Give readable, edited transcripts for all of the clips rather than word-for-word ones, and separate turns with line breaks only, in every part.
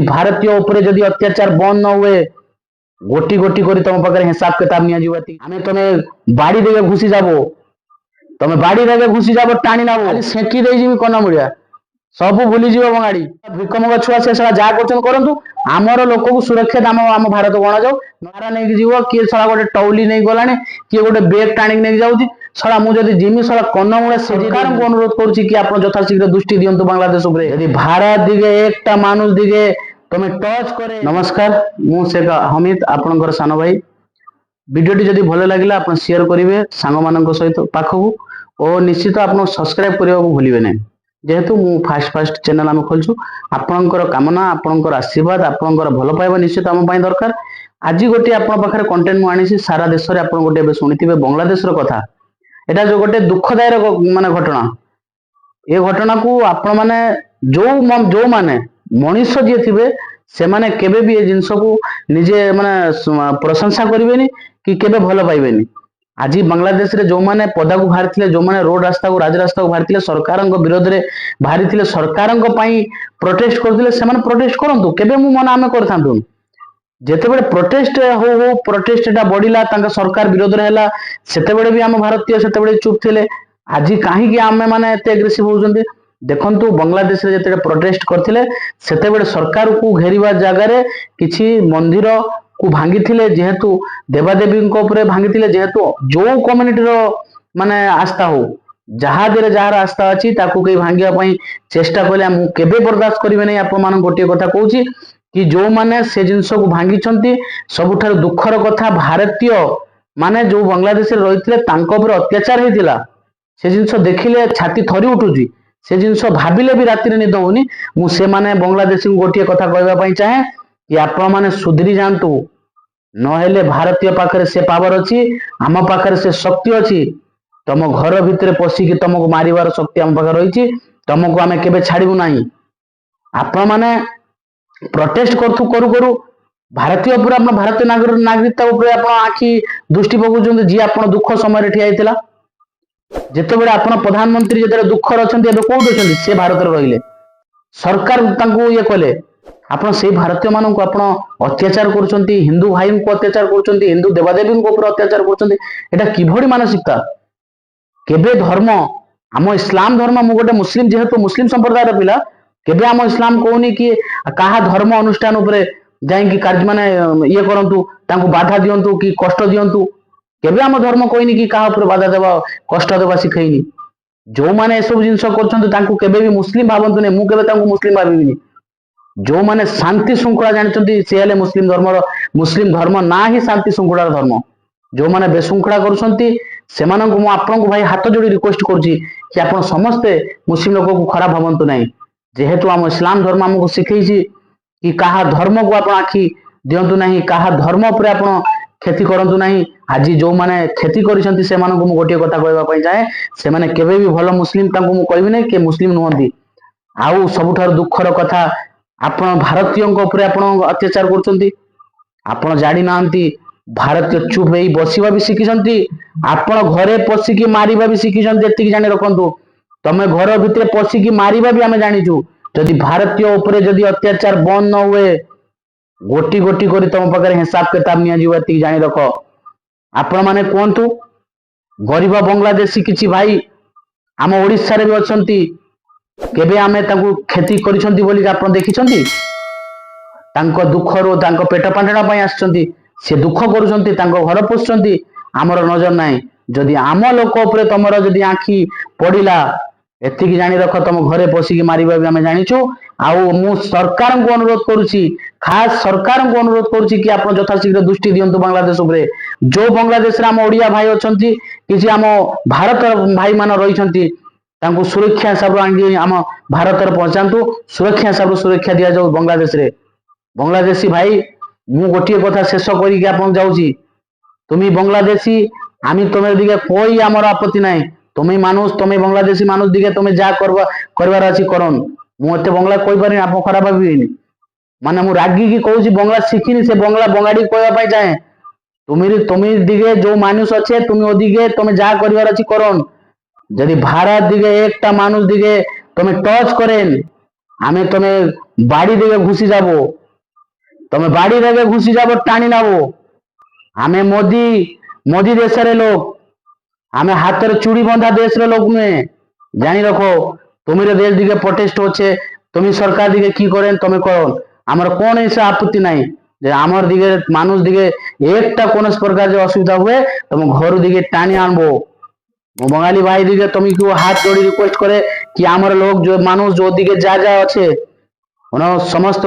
भारतीय उपरे जदि अत्याचार बंद न हुए गोटी गोटी कर तुम पाखे हिसाब किताब निमें तुम बाड़ी देवे घुसी जाब तुम बाड़ी देवे घुसी जाब टाणी नब सेकी देजी कन मुड़िया सब भूलीज बंगाड़ी भिकमंग छुआ से जहाँ करूँ आमर लोक को सुरक्षित आम भारत गणा जाऊ नारा नहीं जीव किए सला गोटे टौली नहीं गला किए गोटे बेग टाणी नहीं जाऊँगी सला मुझे जिमी सला कन्नमुड़ा सरकार को अनुरोध करुच्ची कि आप यथाशीघ्र दृष्टि दिंतु बांग्लादेश यदि भारत दिगे एक मानुष दिगे तुम टच करे। नमस्कार मु शेख हमीद आपनकर सान भाई वीडियोटी जदि भल लगे आप शेयर करेंगे सांग मान सहित पाखक और निश्चित आप सब्सक्राइब करने को भूलिए नहीं जेहेतु मु फास्ट चैनल आम खोलछु आपणकर कामना आपणकर आशीर्वाद आपणकर भल पाइबा निश्चित आम दरकार। आज गोटे आपण पाखरे कंटेंट मु आनी सारा देश में आप गोटे शुणिथिबे बांग्लादेश कथा एटा जो गोटे दुखदायक माने घटना ये घटना को आपण माने जो माने मनीष जी थे से माने केबे भी ये जिनस को निजे माने प्रशंसा करें कि केबे भल पाइबेनी। आज बांग्लादेश रे जो माने पदा को बाहर थिले जो माने रोड रास्ता को राजरास्ता को बाहर थिले सरकार विरोध रे बाहरी थिले सरकार प्रोटेस्ट करथिले से माने प्रोटेस्ट करंतु केबे मु मन आमे करथांतु जेते बेले प्रोटेस्ट हो प्रोटेस्ट एटा बढ़िला तांका सरकार विरोध रे हला सेते बेले भी हम भारतीय सेते बेले चुप थिले आज काहे कि आमे माने एते एग्रेसिव होजंदी देखंतु बांग्लादेश रे जेते प्रोटेस्ट करथिले सेते बेले सरकार को घेरिबा जागा रे किछि मंदिर को भांगी थिले जेहेतु देवादेवी भांगी थिले जेहेतु जो कम्युनिटी रो माने आस्था हो जहा देरे जार आस्था अछि ताकू कई भांगिया पई चेष्टा कले मु केबे बर्दाश्त करिवे नै। आप मान गोटे कथा कहूची कि जो माने से जिंस को भांगी छंती सबुठार दुखर कथा भारतीय माने जो बांग्लादेश रे रहिथिले तांको ऊपर अत्याचार हेतिला से जिंस देखिले छाती थरी उठुची से जिंस भाबिले भी राति रे निद होनी मु से माने बांग्लादेशी गोटे कथा कहबा पई चाहे कि आप माने सुधरी जातु नहेले भारतीय पाखरे से पावर अच्छी आम पाखरे से शक्ति अच्छी तुम घर भितर पशिकी तुमको मारिबार शक्ति आम पाखे रही तुमको आम केबे छाड़ू ना। आप माने प्रोटेस्ट करू करू भारतीय पूरा भारतीय नागरिकता उपर आप आखि दृष्टि पकाउछन्ते जी आप दुख समय ठिया होता जिते बड़े आप प्रधानमंत्री जो दुखर अच्छा कौट अच्छा से भारत रहिले सरकार ये कले आपण से भारतीय मान को आपण अत्याचार कर हिंदू भाई को अत्याचार कर हिंदू देवादेवी ऊपर अत्याचार कर किभली मानसिकता केबे धर्म आम इस्लाम धर्म मु गोटे मुस्लिम जेहेतु मुस्लिम संप्रदायर पिला केबे आम इस्लाम कहूनी कि कहा धर्म अनुष्ठान उपरे जाइकी कार्य माने ये करंतु तांको बाधा दियंतु कि कष्ट दियंतु केबे आम धर्म कहनी कि कहा ऊपर बाधा देवा कष्ट देवा शिखैनी जो माने सब जिंस करछन्ते तांको केबे भी मुस्लिम भावंतु नै मु केबे तांको मुस्लिम भाबिबिनी जो माने शांति श्रृंखला जानते सी हेले मुस्लिम धर्म ना ही शांति श्रृंखलार धर्म जो माने बेशृंखला करूँ आपको भाई हाथ जोड़ी रिक्वेस्ट करुच्ची कि आप समस्ते मुस्लिम लोक को खराब भावंतु नहीं जेहेतु आम इस्लाम धर्म आमको शिखई कि कहा धर्म को आप आखि दिंतु ना कहा धर्म पर आप क्षति करूँ ना। आज जो माने क्षति कर गोटे कथा कहवाई चाहे से माने केबे भी भल मुस्लिम कहबी ना कि मुस्लिम नुहति आउ सबुठार दुखर कथा आपण भारतीय अत्याचार कर जानी ना भारतीय चुप हो बसवा भी शिखी आपण घरे पशिकी मारिबा भी शिखी जी जानी रखु तुम घर भितर पशिकी मारिबा भी आम जानीचु जदि भारतीय उपरे जदि अत्याचार बंद न हुए गोटी गोटी कर तुम पाखे हिसाब किताब नि जानी रख। आपण माने कहतु गरीब बांग्लादेशी किछि भाई आम ओडिशा रे भी अछंती केबे आमे तांको खेती करिसंती बोली आपण देखिसंती तांको दुखरो तांको पेट पांडणा पई आछंती से दुख करूसंती तांको घर पोसंती आमर नजर नाही जदि आम लोक उपरे तमरो जदि आखि पडिला एतिकी जानी रख तुम घरे पशिकी मारिबा भी आमे जानिछु। आउ मु सरकार को अनुरोध करुछि खास सरकार को अनुरोध करुछि कि आप यथाशीघ्र दृष्टि दिंतु बांग्लादेश उपरे जो बांग्लादेश रे आम ओडिया भाई अछंती किछि आम भारत भाई मान रहिसंती तांको सुरक्षा हिसाब आम भारत पहुंचातु सुरक्षा हिसाब सुरक्षा दि जाऊ बांग्लादेश रे। बांग्लादेशी भाई मु गोटे कथा शेष कर जाऊँगी तुम्हें बांग्लादेशी आम तुम दिखे कोई आमर आपत्ति ना तुम्हें मानुष तुम्हें बांग्लादेशी मानुष दिखे तुम्हें जहाँ करवार अच्छी करन मुझे बांग्ला कही पारे आप खराब भावी माने मु रागिकी कहूँ बांग्ला शिखिनी से बांग्ला बंगाड़ी कहवाई चाहे तुम्हें दिखे जो मानुष अच्छे तुम्हें दिखे तुम्हें जहाँ करवार अच्छी करन जदि भारत दिखे एक मानुष दिखे तुम्हें टच करें আমি তুমি বাড়ি দিকে ঘুষি যাব, তুমি বাড়ি দিকে ঘুষি যাব টানি নেব। আমি মোদি মোদি দেশের লোক, আমি হাতের চুড়ি বন্ধা দেশের লোক নয়। জানি রাখো, তুমি দেশ দিকে প্রটেস্ট হচ্ছে, তুমি সরকার দিকে কি করেন তুমি করুন, আমার কোন এসে আপত্তি নাই। যে আমার দিকে মানুষ দিকে একটা কোন প্রকার যে অসুবিধা हुए তুমি ঘর দিকে টানি আনবো। বাঙালি ভাই দিকে তুমি কেউ হাত জড়ি রিকোয়েস্ট করে কি আমার লোক মানুষ ওদিকে যা যা আছে সমস্ত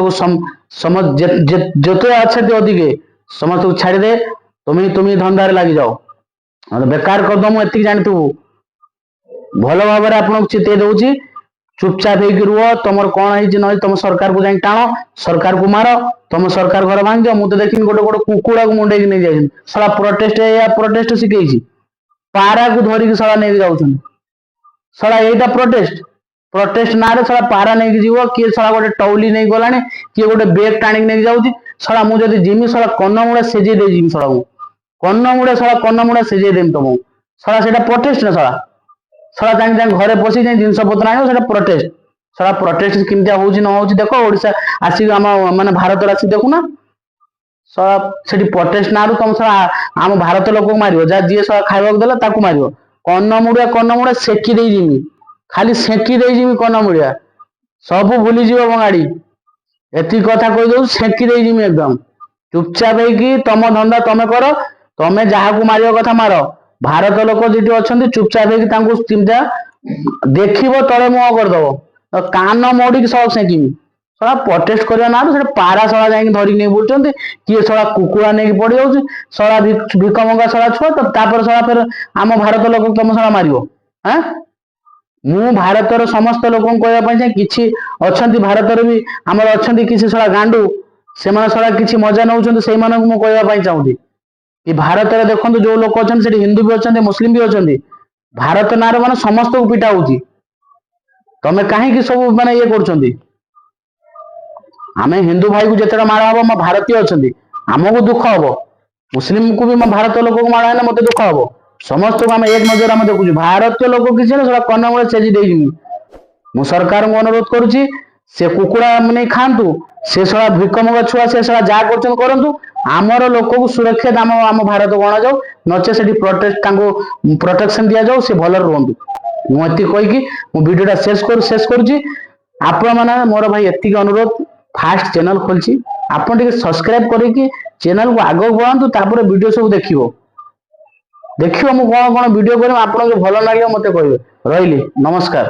যত আছে ওদিকে সমস্ত ছাড়ি দে, তুমি তুমি ধন্দারে লাগি যাও। বেকার କରିଦବ ମୁଁ ଏତିକି ଜାଣିଥିବୁ। ଭଲ ଭାବରେ ଆପଣଙ୍କୁ ଚେତେଇ ଦଉଛି, ଚୁପଚାପ ହେଇକି ରୁହ। ତମର କଣ ହେଇଛି ନ ହେଇଛି ତମ ସରକାରକୁ ଯାଇ ଟାଣ, ସରକାରକୁ ମାର, ତମ ସରକାର ଘର ଭାଙ୍ଗିଦିଅ। ମୁଁ ତ ଦେଖିନି ଗୋଟେ ଗୋଟେ କୁକୁଡ଼ାକୁ ମୁଣ୍ଡେଇକି ନେଇ ଯାଇଛନ୍ତି। ଶଳା ପ୍ରୋଟେଷ୍ଟ ଶିଖେଇଛି, ପାରାକୁ ଧରିକି ଶଳା ନେଇକି ଯାଉଛନ୍ତି। ଶଳା ଏଇଟା ପ୍ରୋଟେଷ୍ଟ ନାଁରେ ଶଳା ପାରା ନେଇକି ଯିବ, କିଏ ଶଳା ଗୋଟେ ଟଉଲି ନେଇକି ଗଲାଣି, କିଏ ଗୋଟେ ବେଗ ଟାଣିକି ନେଇକି ଯାଉଛି। ଶଳା ମୁଁ ଯଦି ଯିମି ଶଳା କନ୍ନମୂଳେ ସେଜେଇ ଦେଇ ଯିମି। ଶଳା ମୁଁ କନ୍ନମୂଳେ ସେଜେଇ ଦେମି ତମକୁ। ଶଳା ସେଇଟା ପ୍ରୋଟେଷ୍ଟ ନା ଶଳା? ଶଳା ଯାଇକି ଘରେ ବସି ଯାଇ ଜିନିଷ ପତ୍ର ଆଣିବ, ସେଟା ପ୍ରୋଟେଷ୍ଟ। ଶଳା ପ୍ରୋଟେଷ୍ଟ କେମିତିଆ ହଉଛି ନ ହଉଛି ଦେଖ, ଓଡିଶା ଆସିକି ଆମ ମାନେ ଭାରତରେ ଆସିକି ଦେଖୁନା। ଶଳା ସେଠି ପ୍ରୋଟେଷ୍ଟ ନାଁରୁ ତମ ଶଳା ଆମ ଭାରତ ଲୋକକୁ ମାରିବ, ଯାହା ଯିଏ ଶଳା ଖାଇବାକୁ ଦେଲା ତାକୁ ମାରିବ। କନ୍ନମୂଳିଆ ସେକି ଦେଇ ଯିମି, ଖାଲି ସେକି ଦେଇ ଯିମି କନ୍ନମୂଳିଆ, ସବୁ ଭୁଲିଯିବ ବଙ୍ଗାଳି। ଏତିକି କଥା କହିଦଉଛି, ସେକି ଦେଇ ଯିମି ଏକଦମ। ଚୁପଚାପ ହେଇକି ତମ ଧନ୍ଦା ତମେ କର, ତମେ ଯାହାକୁ ମାରିବା କଥା ମାର। ଭାରତ ଲୋକ ଯେଠି ଅଛନ୍ତି ଚୁପଚାପ ହେଇକି ତାଙ୍କୁ ଦେଖିବ ତଳେ ମୁହଁ କରିଦବ, କାନ ମୋଡିକି ସବୁ ସେକିମି। ଶଳା ପ୍ରୋଟେଷ୍ଟ କରିବା ନାଁରେ ସେଟା ପାରା ଶଳା ଯାଇକି ଧରିକି ନେଇ ବୁଲୁଛନ୍ତି, କିଏ ଶଳା କୁକୁଡ଼ା ନେଇକି ପଡି ଯାଉଛି। ଶଳା ଭିକ ମଙ୍ଗା ଶଳା ଛୁଆ, ତାପରେ ଶଳା ଫେର ଆମ ଭାରତ ଲୋକକୁ ତମ ଶଳା ମାରିବ। ମୁଁ ଭାରତର ସମସ୍ତ ଲୋକଙ୍କୁ କହିବା ପାଇଁ ଚାହେଁ, କିଛି ଅଛନ୍ତି ଭାରତରେ ବି ଆମର ଅଛନ୍ତି କିଛି ଶଳା ଗାଣ୍ଡୁ, ସେମାନେ ଶଳା କିଛି ମଜା ନେଉଛନ୍ତି, ସେଇମାନଙ୍କୁ ମୁଁ କହିବା ପାଇଁ ଚାହୁଁଛି କି ଭାରତରେ ଦେଖନ୍ତୁ ଯୋଉ ଲୋକ ଅଛନ୍ତି ସେଠି ହିନ୍ଦୁ ବି ଅଛନ୍ତି, ମୁସଲିମ ବି ଅଛନ୍ତି। ଭାରତ ନାଁରେ ମାନେ ସମସ୍ତଙ୍କୁ ପିଟା ହଉଛି, ତମେ କାହିଁକି ସବୁ ମାନେ ଇଏ କରୁଛନ୍ତି? ଆମେ ହିନ୍ଦୁ ଭାଇକୁ ଯେତେଟା ମାଡ଼ ହବ, ମୋ ଭାରତୀୟ ଅଛନ୍ତି, ଆମକୁ ଦୁଃଖ ହବ। ମୁସଲିମକୁ ବି ମୋ ଭାରତ ଲୋକକୁ ମାଡ଼ ହେଲେ ମତେ ଦୁଃଖ ହବ। ସମସ୍ତଙ୍କୁ ଆମେ ଏକ ନଜର ଆମେ ଦେଖୁଛୁ। ଭାରତୀୟ ଲୋକ କିଛି ନା ସେଟା କନ୍ନମୂଳେ ସେଜି ଦେଇଯିବି। ମୁଁ ସରକାରଙ୍କୁ ଅନୁରୋଧ କରୁଛି, ସେ କୁକୁଡ଼ା ନେଇ ଖାଆନ୍ତୁ, ସେ ଶଳା ଭିକମଙ୍ଗ ଛୁଆ ସେ ଶଳା ଯାହା କରୁଛନ୍ତି କରନ୍ତୁ। ଆମର ଲୋକକୁ ସୁରକ୍ଷିତ ଆମ ଭାରତକୁ ଅଣାଯାଉ, ନଚେତ ସେଠି ତାଙ୍କୁ ପ୍ରୋଟେକ୍ସନ ଦିଆଯାଉ, ସେ ଭଲରେ ରୁହନ୍ତୁ। ମୁଁ ଏତିକି କହିକି ମୁଁ ଭିଡିଓଟା ଶେଷ କରୁଛି। ଆପଣ ମାନେ ମୋର ଭାଇ ଏତିକି ଅନୁରୋଧ, ଫାଷ୍ଟ ଚ୍ୟାନେଲ ଖୋଲିଛି, ଆପଣ ଟିକେ ସବସ୍କ୍ରାଇବ କରିକି ଚ୍ୟାନେଲକୁ ଆଗକୁ ବଢାନ୍ତୁ, ତାପରେ ଭିଡିଓ ସବୁ ଦେଖିବ ମୁଁ କଣ କଣ ଭିଡିଓ କରିବି, ଆପଣଙ୍କୁ ଭଲ ଲାଗିବ ମତେ କହିବେ। ରହିଲି, ନମସ୍କାର।